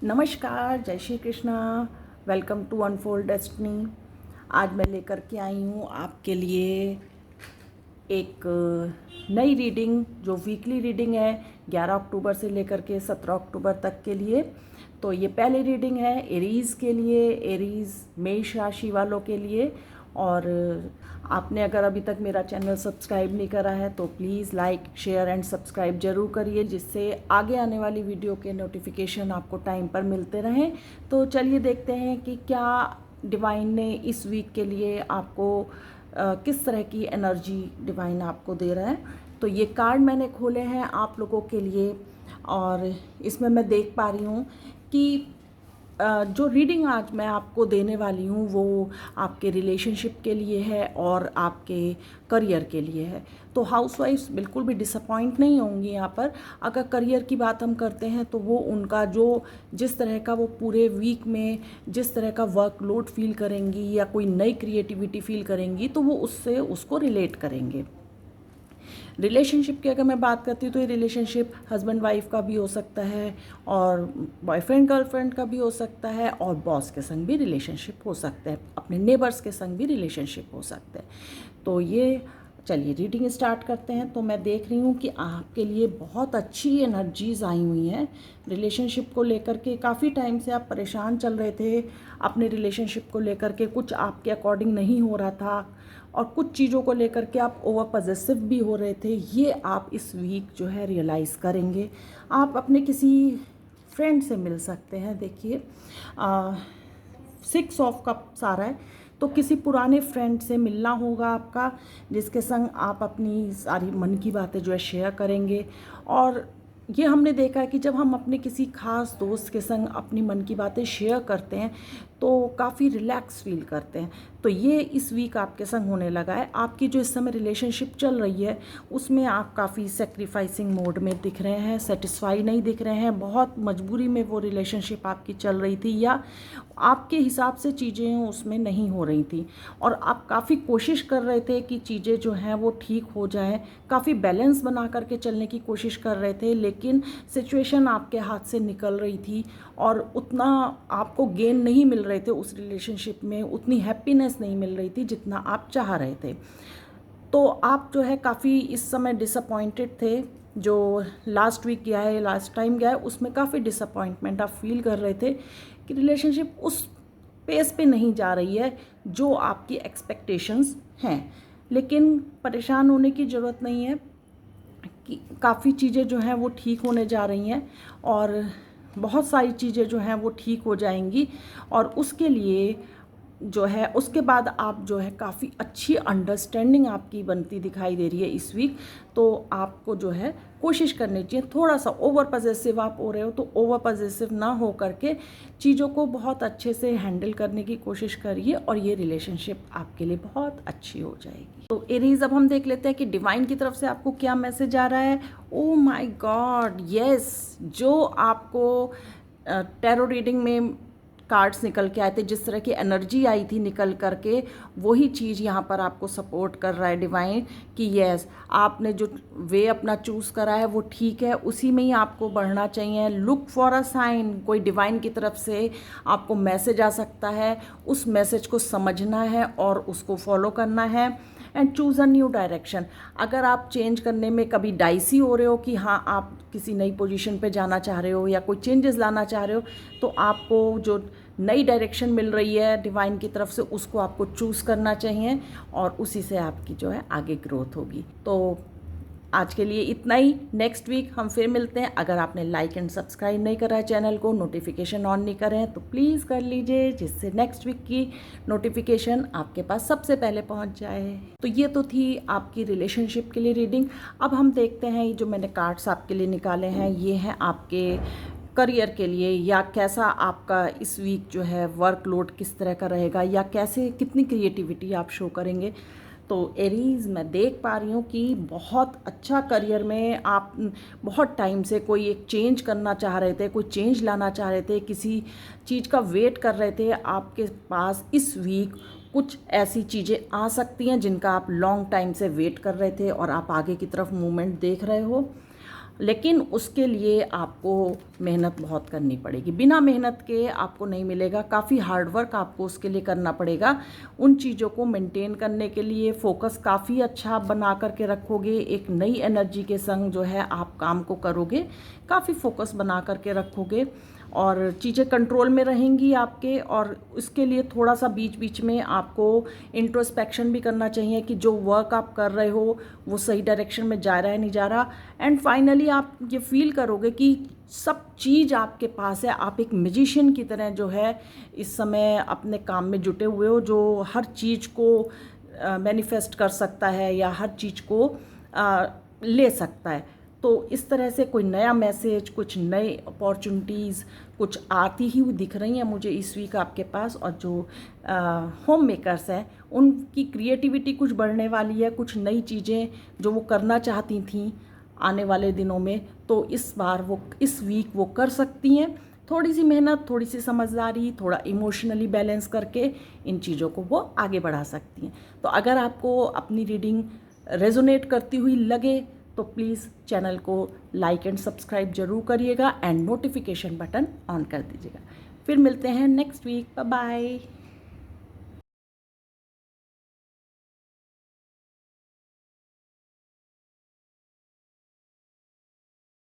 नमस्कार, जय Shri Krishna. Welcome to unfold destiny. आज मैं लेकर के आई हूँ आपके लिए एक नई रीडिंग, जो वीकली रीडिंग है 11 अक्टूबर से लेकर के 17 अक्टूबर तक के लिए। तो ये पहली रीडिंग है एरीज़ के लिए, एरीज़ मेष राशि वालों के लिए। और आपने अगर अभी तक मेरा चैनल सब्सक्राइब नहीं करा है तो please like, share and subscribe ज़रूर करिए, जिससे आगे आने वाली वीडियो के नोटिफिकेशन आपको टाइम पर मिलते रहें। तो चलिए देखते हैं कि क्या डिवाइन ने इस वीक के लिए आपको किस तरह की एनर्जी डिवाइन आपको दे रहा है। तो ये कार्ड मैंने खोले हैं आप लोगों के लिए, और इसमें मैं देख पा रही हूँ कि जो रीडिंग आज मैं आपको देने वाली हूँ वो आपके रिलेशनशिप के लिए है और आपके करियर के लिए है। तो हाउसवाइफ्स बिल्कुल भी डिसअपॉइंट नहीं होंगी यहाँ पर। अगर करियर की बात हम करते हैं तो वो उनका जो जिस तरह का वो पूरे वीक में जिस तरह का वर्कलोड फील करेंगी या कोई नई क्रिएटिविटी फील करेंगी तो वो उससे उसको रिलेट करेंगे। रिलेशनशिप की अगर मैं बात करती हूँ तो ये रिलेशनशिप हस्बैंड वाइफ का भी हो सकता है, और बॉयफ्रेंड गर्लफ्रेंड का भी हो सकता है, और बॉस के संग भी रिलेशनशिप हो सकता है, अपने नेबर्स के संग भी रिलेशनशिप हो सकता है। तो ये चलिए रीडिंग स्टार्ट करते हैं। तो मैं देख रही हूँ कि आपके लिए बहुत अच्छी एनर्जीज आई हुई हैं रिलेशनशिप को लेकर के। काफ़ी टाइम से आप परेशान चल रहे थे अपने रिलेशनशिप को लेकर के, कुछ आपके अकॉर्डिंग नहीं हो रहा था और कुछ चीज़ों को लेकर के आप ओवर पॉजेसिव भी हो रहे थे। ये आप इस वीक जो है रियलाइज़ करेंगे। आप अपने किसी फ्रेंड से मिल सकते हैं। देखिए 6 ऑफ कप्स आ रहा है, तो किसी पुराने फ्रेंड से मिलना होगा आपका, जिसके संग आप अपनी सारी मन की बातें जो है शेयर करेंगे। और ये हमने देखा है कि जब हम अपने किसी खास दोस्त के संग अपनी मन की बातें शेयर करते हैं तो काफ़ी रिलैक्स फील करते हैं। तो ये इस वीक आपके संग होने लगा है। आपकी जो इस समय रिलेशनशिप चल रही है उसमें आप काफ़ी सेक्रीफाइसिंग मोड में दिख रहे हैं, सेटिस्फाई नहीं दिख रहे हैं। बहुत मजबूरी में वो रिलेशनशिप आपकी चल रही थी, या आपके हिसाब से चीज़ें उसमें नहीं हो रही थी, और आप काफ़ी कोशिश कर रहे थे कि चीज़ें जो हैं वो ठीक हो जाएं। काफ़ी बैलेंस बना करके चलने की कोशिश कर रहे थे, लेकिन सिचुएशन आपके हाथ से निकल रही थी और उतना आपको गेन नहीं मिल रहे थे उस रिलेशनशिप में, उतनी हैप्पीनेस नहीं मिल रही थी जितना आप चाह रहे थे। तो आप जो है काफ़ी इस समय डिसअपॉइंटेड थे। जो लास्ट वीक गया है, लास्ट टाइम गया है, उसमें काफ़ी डिसअपॉइंटमेंट आप फील कर रहे थे कि रिलेशनशिप उस पेस पे नहीं जा रही है जो आपकी एक्सपेक्टेशंस हैं। लेकिन परेशान होने की ज़रूरत नहीं है कि काफ़ी चीज़ें जो हैं वो ठीक होने जा रही हैं, और बहुत सारी चीज़ें जो हैं वो ठीक हो जाएंगी। और उसके लिए जो है उसके बाद आप जो है काफ़ी अच्छी अंडरस्टैंडिंग आपकी बनती दिखाई दे रही है इस वीक। तो आपको जो है कोशिश करनी चाहिए, थोड़ा सा ओवर पॉजेसिव आप हो रहे हो तो ओवर पॉजेसिव ना हो करके चीज़ों को बहुत अच्छे से हैंडल करने की कोशिश करिए, और ये रिलेशनशिप आपके लिए बहुत अच्छी हो जाएगी। तो एरीज, अब हम देख लेते हैं कि डिवाइन की तरफ से आपको क्या मैसेज आ रहा है। ओ माय गॉड, यस, जो आपको टैरो रीडिंग में कार्ड्स निकल के आए थे, जिस तरह की एनर्जी आई थी निकल करके, वही चीज़ यहाँ पर आपको सपोर्ट कर रहा है डिवाइन कि यस, आपने जो वे अपना चूज़ करा है वो ठीक है, उसी में ही आपको बढ़ना चाहिए। लुक फॉर अ साइन, कोई डिवाइन की तरफ से आपको मैसेज आ सकता है, उस मैसेज को समझना है और उसको फॉलो करना है। And choose a new direction. अगर आप चेंज करने में कभी डाइसी हो रहे हो कि हाँ आप किसी नई पोजीशन पे जाना चाह रहे हो या कोई चेंजेस लाना चाह रहे हो, तो आपको जो नई डायरेक्शन मिल रही है डिवाइन की तरफ से उसको आपको चूज़ करना चाहिए, और उसी से आपकी जो है आगे ग्रोथ होगी। तो आज के लिए इतना ही। नेक्स्ट वीक हम फिर मिलते हैं। अगर आपने लाइक एंड सब्सक्राइब नहीं करा है चैनल को, नोटिफिकेशन ऑन नहीं करे हैं, तो प्लीज़ कर लीजिए, जिससे नेक्स्ट वीक की नोटिफिकेशन आपके पास सबसे पहले पहुंच जाए। तो ये तो थी आपकी रिलेशनशिप के लिए रीडिंग। अब हम देखते हैं ये जो मैंने कार्ड्स आपके लिए निकाले हैं ये हैं आपके करियर के लिए, या कैसा आपका इस वीक जो है वर्कलोड किस तरह का रहेगा, या कैसे कितनी क्रिएटिविटी आप शो करेंगे। तो एरीज, मैं देख पा रही हूँ कि बहुत अच्छा करियर में आप बहुत टाइम से कोई एक चेंज करना चाह रहे थे, कोई चेंज लाना चाह रहे थे, किसी चीज़ का वेट कर रहे थे। आपके पास इस वीक कुछ ऐसी चीज़ें आ सकती हैं जिनका आप लॉन्ग टाइम से वेट कर रहे थे और आप आगे की तरफ मूवमेंट देख रहे हो। लेकिन उसके लिए आपको मेहनत बहुत करनी पड़ेगी। बिना मेहनत के आपको नहीं मिलेगा, काफ़ी हार्ड वर्क आपको उसके लिए करना पड़ेगा। उन चीज़ों को मेंटेन करने के लिए फोकस काफ़ी अच्छा बना करके रखोगे, एक नई एनर्जी के संग जो है आप काम को करोगे, काफ़ी फोकस बना करके रखोगे और चीज़ें कंट्रोल में रहेंगी आपके। और इसके लिए थोड़ा सा बीच बीच में आपको इंट्रोस्पेक्शन भी करना चाहिए कि जो वर्क आप कर रहे हो वो सही डायरेक्शन में जा रहा है नहीं जा रहा। एंड फाइनली आप ये फील करोगे कि सब चीज़ आपके पास है, आप एक मैजिशियन की तरह जो है इस समय अपने काम में जुटे हुए हो, जो हर चीज़ को मैनिफेस्ट कर सकता है या हर चीज़ को ले सकता है। तो इस तरह से कोई नया मैसेज, कुछ नए अपॉर्चुनिटीज़ कुछ आती ही हुई दिख रही हैं मुझे इस वीक आपके पास। और जो होम मेकर्स हैं उनकी क्रिएटिविटी कुछ बढ़ने वाली है, कुछ नई चीज़ें जो वो करना चाहती थी आने वाले दिनों में, तो इस बार वो इस वीक वो कर सकती हैं। थोड़ी सी मेहनत, थोड़ी सी समझदारी, थोड़ा इमोशनली बैलेंस करके इन चीज़ों को वो आगे बढ़ा सकती हैं। तो अगर आपको अपनी रीडिंग रेजोनेट करती हुई लगे तो प्लीज़ चैनल को लाइक एंड सब्सक्राइब जरूर करिएगा एंड नोटिफिकेशन बटन ऑन कर दीजिएगा। फिर मिलते हैं नेक्स्ट वीक। Bye bye.